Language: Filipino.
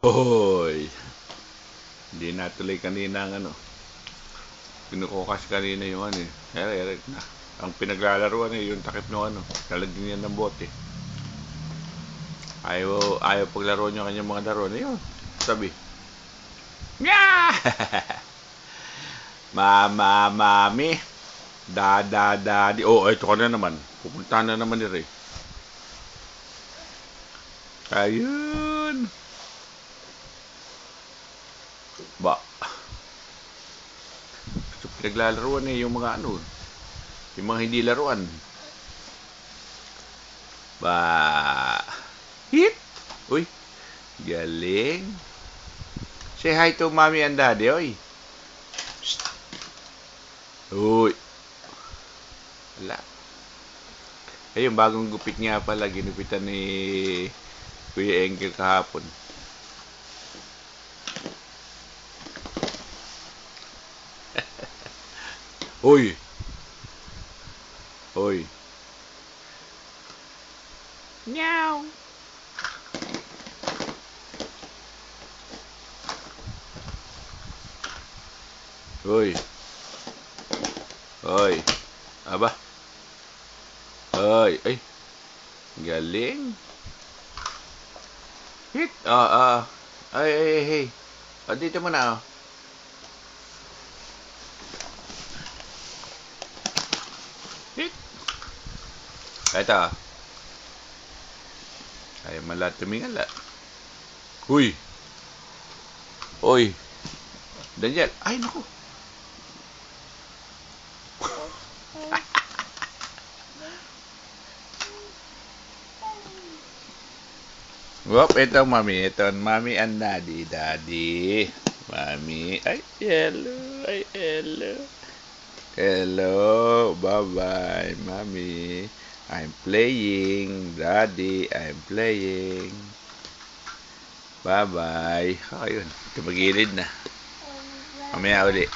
Hoy! Hindi natuloy kanina ang ano. Pinukukas kanina yung ano eh. Eric na. Ang pinaglalaruan eh, yung takip ng ano. Lalagyan niya ng bote. Ayaw paglaro niya kanyang mga laro. Ano yun? Sabi. Nya! Mama, mami. Daddy. Oh, ito ka na naman. Pupunta na naman ni Ray. Ayun. Ba. So, pinaglalaruan eh, yung mga ano. Yung mga hindi laruan. Ba. Hit. Uy. Galing. Say hi to mommy and daddy, oy. Psst. Uy. Wala. Eh, yung bagong gupit nga pala, ginupitan ni Kuya Engel kahapon. Uy. Uy. Meow. Uy. Uy. Aba. Uy. Ay. Galing. Hit. Ay. O, dito mo na, oh. Hit. Ito. Ay, mala tumingala. Uy. Uy. Daniel. Ay, naku. Wop, ito mami. Ito, mami and daddy. Daddy. Mami. Ay, hello. Ay, hello. Hello. Bye-bye, mami. I'm playing. Daddy, I'm playing. Bye-bye. Ayun. Tumagilid na. Mamaya uli.